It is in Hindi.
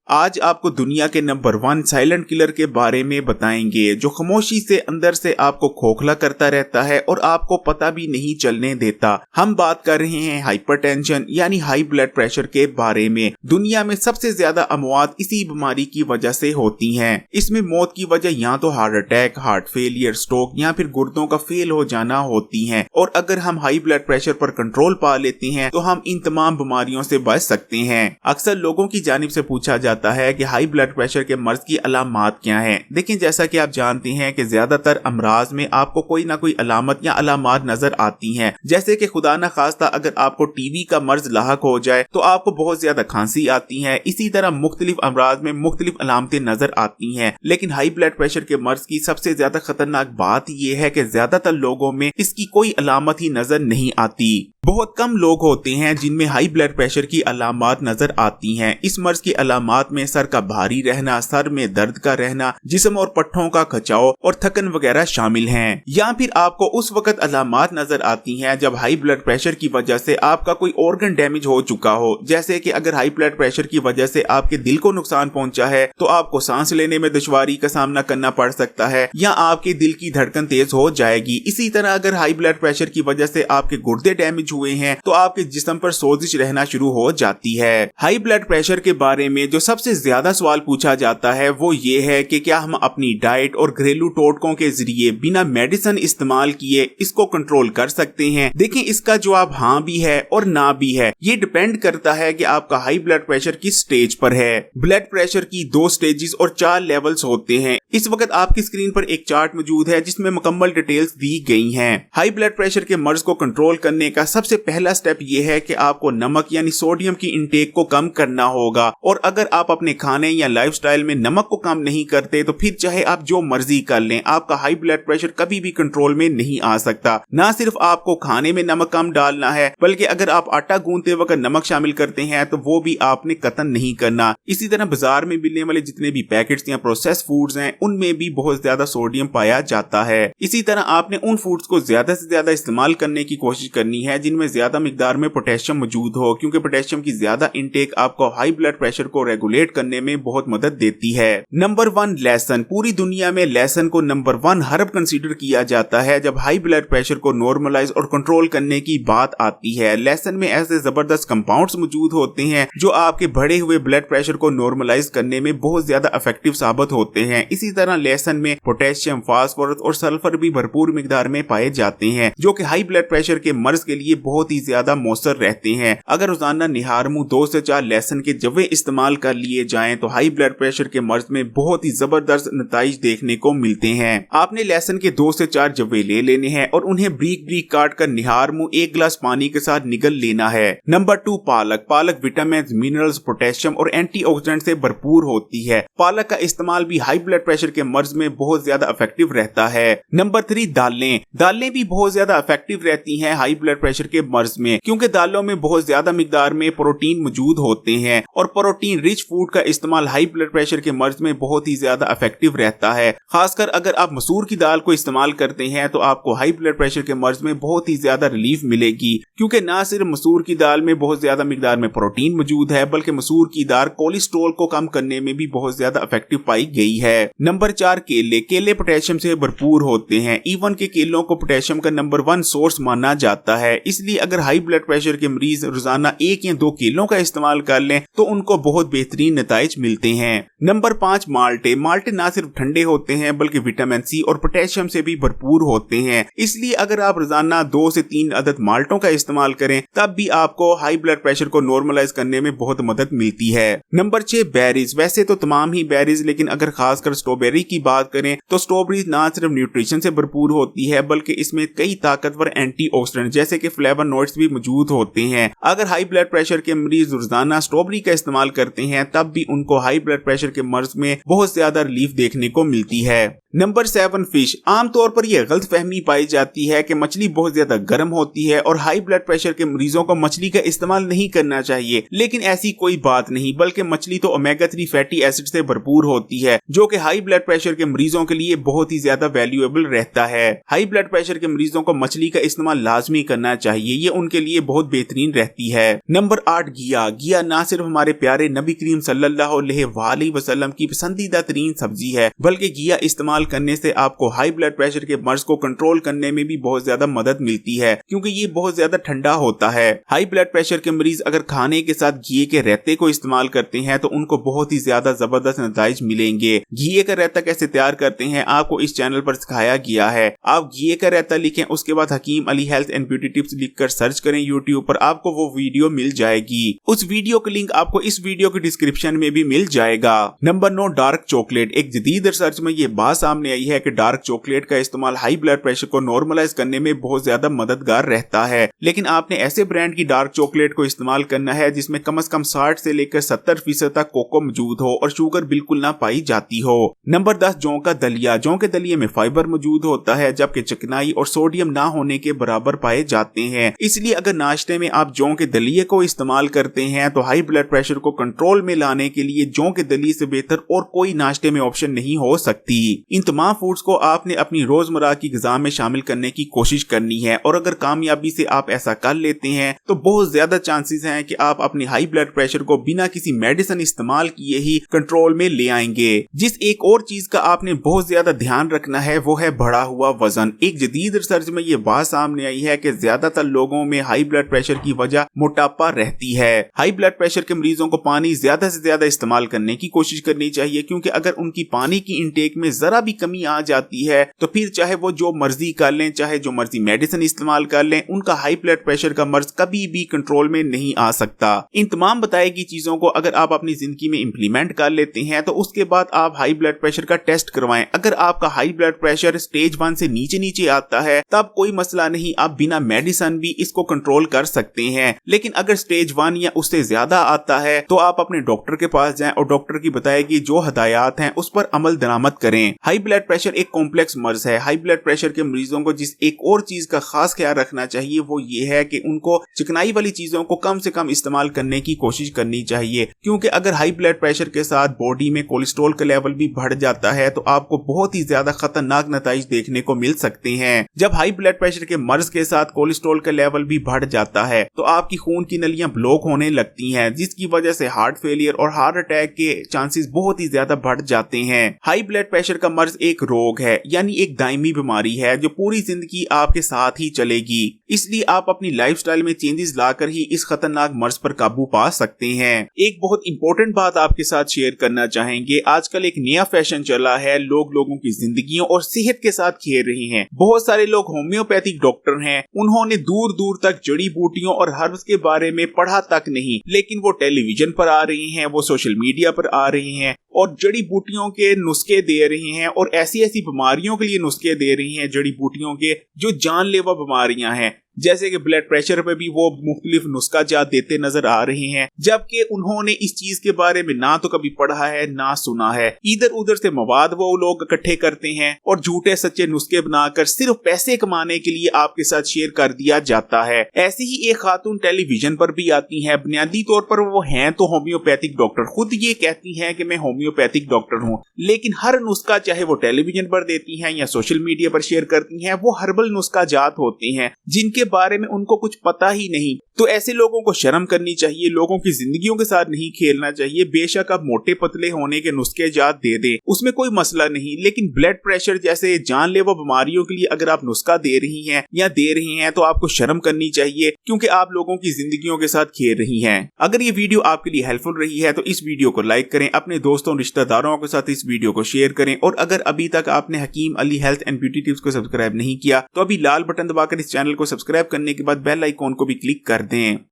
आज आपको दुनिया के नंबर 1 साइलेंट किलर के बारे में बताएंगे जो खामोशी से अंदर से आपको खोखला करता रहता है और आपको पता भी नहीं चलने देता। हम बात कर रहे हैं हाइपरटेंशन यानी हाई ब्लड प्रेशर के बारे में। दुनिया में सबसे ज्यादा अमवात इसी बीमारी की वजह से होती हैं। इसमें मौत की वजह या तो heart attack, heart failure, stroke या फिर गुर्दों का फेल हो जाना होती हैं। और अगर हम हाई ब्लड प्रेशर पर कंट्रोल पा लेते हैं तो हम इन तमाम बीमारियों से बच सकते हैं। अक्सर लोगों की जानिब से पूछा जाता है कि हाई ब्लड प्रेशर के मर्ज की अलामत क्या हैं। देखिए, जैसा कि आप जानते हैं कि ज्यादातर अमराज में आपको कोई ना कोई अलामत या अलामत नजर आती हैं। जैसे कि खुदा न खास्ता अगर आपको टीबी का मर्ज लाहक हो जाए तो आपको बहुत ज्यादा खांसी आती है। इसी तरह मुख्तलिफ अमराज में मुख्तलिफ अलामतें नजर आती हैं। लेकिन हाई ब्लड प्रेशर के मर्ज की सबसे ज्यादा खतरनाक बात यह है कि ज्यादातर लोगों में इसकी कोई अलामत ही नजर नहीं आती। बहुत कम लोग होते हैं जिनमें हाई ब्लड प्रेशर की अलामत नजर आती हैं। इस मर्ज की अलामत में सर का भारी रहना, सर में दर्द का रहना, जिस्म और पट्टों का खिंचाव और थकन वगैरह शामिल हैं। या फिर आपको उस वक्त अलामत नजर आती हैं जब हाई ब्लड प्रेशर की वजह से आपका कोई ऑर्गन डैमेज हो चुका हो। जैसे कि अगर हाई ब्लड प्रेशर की वजह से आपके दिल को नुकसान पहुंचा है तो आपको सांस लेने में दुश्वारी का सामना करना पड़ सकता है या आपके दिल की धड़कन तेज हो जाएगी। इसी तरह अगर हाई ब्लड प्रेशर की वजह से आपके गुर्दे डैमेज हुए हैं तो आपके जिस्म पर सोजिश रहना शुरू हो जाती है। हाई ब्लड प्रेशर के बारे में जो सबसे ज्यादा सवाल पूछा जाता है वो ये है कि क्या हम अपनी डाइट और घरेलू टोटकों के जरिए बिना मेडिसिन इस्तेमाल किए इसको कंट्रोल कर सकते हैं। देखिए, इसका जवाब हाँ भी है और ना भी है। ये डिपेंड करता है कि आपका हाई ब्लड प्रेशर किस स्टेज पर है। ब्लड प्रेशर की 2 स्टेजेस और 4 लेवल्स होते हैं। इस वक्त आपकी स्क्रीन पर एक चार्ट मौजूद है जिसमें मुकम्मल डिटेल्स दी गई हैं। हाई ब्लड प्रेशर के मर्ज को कंट्रोल करने का सबसे पहला स्टेप ये है कि आपको नमक यानी सोडियम की इंटेक को कम करना होगा। और अगर आप अपने खाने या लाइफस्टाइल में नमक को कम नहीं करते तो फिर चाहे आप जो मर्जी कर लें, आपका हाई ब्लड प्रेशर कभी भी कंट्रोल में नहीं आ सकता। ना सिर्फ आपको खाने में नमक कम डालना है बल्कि अगर आप आटा गूंदते वक्त नमक शामिल करते हैं तो वो भी आपने कतन नहीं करना। इसी तरह बाजार में मिलने वाले जितने भी पैकेट्स या प्रोसेस फूड्स हैं उनमें भी बहुत ज्यादा सोडियम पाया जाता है। इसी तरह आपने उन फूड्स को ज्यादा से ज्यादा इस्तेमाल करने की कोशिश करनी है जिनमें ज्यादा मिकदार में पोटेशियम मौजूद हो, क्योंकि पोटेशियम की ज्यादा इंटेक आपको हाई ब्लड प्रेशर को रेगुलेट करने में बहुत मदद देती है। नंबर 1 लहसुन। पूरी दुनिया में लहसुन को नंबर 1 हर्ब कंसीडर किया जाता है जब हाई ब्लड प्रेशर को नॉर्मलाइज और कंट्रोल करने की बात आती है। लहसुन में ऐसे जबरदस्त कंपाउंड्स मौजूद होते हैं जो आपके बढ़े हुए ब्लड प्रेशर को नॉर्मलाइज करने में बहुत ज्यादा इफेक्टिव साबित होते हैं। इसी तरह लहसुन में पोटेशियम, फास्फोरस और सल्फर भी भरपूर मिकदार में पाए जाते हैं जो कि हाई ब्लड प्रेशर के मर्ज के लिए बहुत ही ज्यादा मौसर रहते हैं। अगर रोजाना निहारमू 2 से 4 लहसुन के जवे इस्तेमाल कर लिए जाएं तो हाई ब्लड प्रेशर के मर्ज में बहुत ही जबरदस्त नतीजे देखने को मिलते हैं। आपने लहसुन के 2 से 4 जवे ले लेने हैं और उन्हें ब्रीक ब्रीक काट कर निहारमू 1 गिलास पानी के साथ निगल लेना है। नंबर 2 पालक। पालक विटामिन, मिनरल्स, पोटेशियम और एंटीऑक्सीडेंट से भरपूर होती है। पालक का इस्तेमाल भी हाई ब्लड प्रेशर के मर्ज में बहुत ज्यादा इफेक्टिव रहता है। नंबर 3 दालें। दालें भी बहुत ज्यादा इफेक्टिव रहती हैं हाई ब्लड प्रेशर के मर्ज में, क्योंकि दालों में बहुत ज्यादा मिकदार में प्रोटीन मौजूद होते हैं और प्रोटीन रिच फूड का इस्तेमाल हाई ब्लड प्रेशर के मर्ज में बहुत ही ज्यादा इफेक्टिव रहता है। खासकर अगर आप मसूर की दाल को इस्तेमाल करते हैं तो आपको हाई ब्लड प्रेशर के मर्ज में बहुत ही ज्यादा रिलीफ मिलेगी, क्योंकि ना सिर्फ मसूर की दाल में बहुत ज्यादा मिकदार में प्रोटीन मौजूद है बल्कि मसूर की दाल कोलेस्ट्रॉल को कम करने में भी बहुत ज्यादा इफेक्टिव पाई गई है। नंबर 4 केले। केले पोटेशियम से भरपूर होते हैं। इवन के केलों को पोटेशियम का नंबर 1 सोर्स माना जाता है। इसलिए अगर हाई ब्लड प्रेशर के मरीज रोजाना 1 या 2 केलों का इस्तेमाल कर लें तो उनको बहुत बेहतरीन नताइज मिलते हैं। नंबर 5 माल्टे। माल्टे ना सिर्फ ठंडे होते हैं बल्कि विटामिन सी और पोटेशियम से भी भरपूर होते हैं। इसलिए अगर आप रोजाना 2 से 3 अदद माल्टों का इस्तेमाल करें तब भी आपको हाई ब्लड प्रेशर को नॉर्मलाइज करने में बहुत मदद मिलती है। Number 6 berries. वैसे तो तमाम ही बेरीज, लेकिन अगर खासकर स्ट्रॉबेरी की बात करें तो स्ट्रॉबेरी ना सिर्फ न्यूट्रिशन से भरपूर होती है बल्कि इसमें कई ताकतवर एंटीऑक्सीडेंट जैसे कि फ्लेवोनोइड्स भी मौजूद होते हैं। अगर हाई ब्लड प्रेशर के मरीज रोजाना स्ट्रॉबेरी का इस्तेमाल करते हैं तब भी उनको हाई ब्लड प्रेशर के मर्ज में बहुत ज्यादा रिलीफ देखने को मिलती है। Number 7 fish. आमतौर पर यह गलत फहमी पाई जाती है कि मछली बहुत ज्यादा गर्म होती है और हाई ब्लड प्रेशर के मरीजों को मछली का इस्तेमाल नहीं करना चाहिए, लेकिन ऐसी कोई बात नहीं, बल्कि मछली तो ओमेगा 3 फैटी एसिड से भरपूर होती है जो कि हाई ब्लड प्रेशर के मरीजों के लिए बहुत ही ज्यादा वैल्यूएबल रहता है। हाई ब्लड प्रेशर के मरीजों को मछली का इस्तेमाल लाजमी करना चाहिए, ये उनके लिए बहुत बेहतरीन रहती है। नंबर 8 घिया। घिया ना सिर्फ हमारे प्यारे नबी करीम सल्लल्लाहु अलैहि वसल्लम की पसंदीदा तरीन सब्जी है, बल्कि घिया इस्तेमाल करने से आपको हाई ब्लड प्रेशर के मर्ज को कंट्रोल करने में भी बहुत ज्यादा मदद मिलती है, क्योंकि ये बहुत ज्यादा ठंडा होता है। हाई ब्लड प्रेशर के मरीज अगर खाने के साथ घी के रायते को इस्तेमाल करते हैं तो उनको बहुत ही ज्यादा जबरदस्त नतीजे मिलेंगे। घी का रायता कैसे तैयार करते हैं आपको इस चैनल पर सिखाया गया है। आप घी का रायता लिखें, उसके बाद Hakim Ali health and beauty tips लिखकर सर्च करें यूट्यूब पर, आपको वो वीडियो मिल जाएगी। उस वीडियो का लिंक आपको इस वीडियो के डिस्क्रिप्शन में भी मिल जाएगा। Number 9 dark chocolate. एक जदीद रिसर्च में ये बात सामने आई है कि डार्क चॉकलेट का इस्तेमाल हाई ब्लड प्रेशर को नॉर्मलाइज करने में बहुत ज्यादा मददगार रहता है, लेकिन आपने ऐसे ब्रांड की डार्क चॉकलेट को इस्तेमाल करना है जिसमें कम से कम 60 से लेकर 70% तक कोको मौजूद हो और शुगर बिल्कुल ना पाई जाती हो। नंबर 10 जौ का दलिया। जौ के दलिये में फाइबर मौजूद होता है, जबकि चिकनाई और सोडियम ना होने के बराबर पाए जाते हैं, इसलिए अगर नाश्ते में आप जौ के दलिये को इस्तेमाल करते हैं तो हाई ब्लड प्रेशर को कंट्रोल में लाने के लिए जौ के दलिये से बेहतर और कोई नाश्ते में ऑप्शन नहीं हो सकती। इन तमाम फूड्स को आपने अपनी रोजमर्रा की ग़िज़ा में शामिल करने की कोशिश करनी है, और अगर कामयाबी से आप ऐसा कर लेते हैं तो बहुत ज्यादा चांसेस हैं कि आप अपने हाई ब्लड प्रेशर को बिना किसी मेडिसिन इस्तेमाल किए ही कंट्रोल में ले आएंगे। जिस एक और चीज का आपने बहुत ज्यादा ध्यान रखना है वो है बढ़ा हुआ वजन। एक जदीद रिसर्च में ये बात सामने आई है कि ज्यादातर लोगों में हाई ब्लड प्रेशर की वजह मोटापा रहती है। हाई ब्लड प्रेशर के मरीजों को पानी ज्यादा से ज्यादा इस्तेमाल करने की कोशिश करनी चाहिए, क्योंकि अगर उनकी पानी की इंटेक में जरा भी कमी आ जाती है तो फिर चाहे वो जो मर्जी कर लें, चाहे जो मर्जी मेडिसिन इस्तेमाल कर लें, उनका हाई ब्लड प्रेशर का मर्ज कभी भी कंट्रोल में नहीं आ सकता। इन तमाम बताई गई चीजों को अगर आप अपनी जिंदगी में इंप्लीमेंट कर लेते हैं तो उसके बाद आप हाई ब्लड प्रेशर का टेस्ट करवाएं। अगर आपका हाई ब्लड प्रेशर स्टेज 1 से नीचे नीचे आता है तब कोई मसला नहीं, आप बिना मेडिसिन भी इसको कंट्रोल कर सकते हैं। लेकिन अगर स्टेज 1 या उससे ज्यादा आता है तो आप अपने डॉक्टर के पास जाएं और डॉक्टर की बताएगी जो हदायत हैं उस पर अमल दरामद करें। हाई ब्लड प्रेशर एक कॉम्प्लेक्स मर्ज है। हाई ब्लड प्रेशर के मरीजों को जिस एक और चीज का खास ख्याल रखना चाहिए वो ये है कि उनको चिकनाई वाली चीजों को कम से कम इस्तेमाल करने की कोशिश करनी चाहिए, क्योंकि अगर हाई ब्लड प्रेशर के साथ बॉडी में कोलेस्ट्रॉल का लेवल भी बढ़ जाता है तो आपको बहुत ही ज्यादा खतरनाक नतीजे देखने को मिल सकते हैं। जब हाई ब्लड प्रेशर के मर्ज के साथ कोलेस्ट्रॉल का लेवल भी बढ़ जाता है तो आपकी खून की नलियां ब्लॉक होने लगती हैं, जिसकी वजह से हार्ट फेलियर और हार्ट अटैक के चांसेस बहुत ही ज्यादा बढ़ जाते हैं। हाई ब्लड प्रेशर का मर्ज एक रोग है, यानी एक दायमी बीमारी है जो पूरी जिंदगी आपके साथ ही चलेगी, इसलिए आप अपनी लाइफस्टाइल में चेंजेस लाकर ही इस खतरनाक मर्ज पर काबू पा सकते हैं। एक बहुत इंपॉर्टेंट बात आपके साथ शेयर करना चाहेंगे। आजकल एक नया फैशन चला है, लोग लोगों की जिंदगियों और सेहत के साथ खेल रहे हैं। बहुत सारे लोग होम्योपैथिक डॉक्टर हैं, उन्होंने दूर दूर तक जड़ी बूटियों और हर्ब्स के बारे में पढ़ा तक नहीं, लेकिन वो टेलीविजन पर आ रहे हैं, वो सोशल मीडिया पर आ रहे हैं और जड़ी बूटियों के नुस्खे दे रहे हैं, और ऐसी ऐसी बीमारियों के लिए नुस्खे दे रही हैं जड़ी बूटियों के जो जानलेवा बीमारियां हैं, जैसे कि ब्लड प्रेशर पे भी वो मुख्तलिफ नुस्खा जात देते नजर आ रहे हैं, जबकि उन्होंने इस चीज के बारे में ना तो कभी पढ़ा है ना सुना है। इधर उधर से मवाद वो लोग इकट्ठे करते हैं और झूठे सच्चे नुस्खे बनाकर सिर्फ पैसे कमाने के लिए आपके साथ शेयर कर दिया जाता है। ऐसी ही एक खातून टेलीविजन पर भी आती है, बुनियादी तौर पर वो हैं तो होम्योपैथिक डॉक्टर, खुद ये कहती हैं कि मैं होम्योपैथिक डॉक्टर हूँ, लेकिन हर नुस्खा चाहे वो टेलीविजन पर देती हैं या सोशल मीडिया पर शेयर करती हैं वो हर्बल नुस्खा जात होते हैं जिनके बारे में उनको कुछ पता ही नहीं। तो ऐसे लोगों को शर्म करनी चाहिए, लोगों की जिंदगियों के साथ नहीं खेलना चाहिए। बेशक आप मोटे पतले होने के नुस्खे जात दे दें, उसमें कोई मसला नहीं, लेकिन ब्लड प्रेशर जैसे जानलेवा बीमारियों के लिए अगर आप नुस्खा दे रही हैं या दे रहे हैं तो आपको शर्म करनी चाहिए, क्योंकि आप लोगों की जिंदगियों के साथ खेल रही हैं। अगर ये वीडियो आपके लिए हेल्पफुल रही है तो इस वीडियो को लाइक करें, अपने दोस्तों रिश्तेदारों के साथ इस वीडियो को शेयर करें, और अगर अभी तक आपने Hakim Ali health and beauty tips को सब्सक्राइब नहीं किया तो अभी लाल बटन दबाकर इस चैनल को सब्सक्राइब करने के बाद बेल आइकॉन को भी क्लिक कर दें।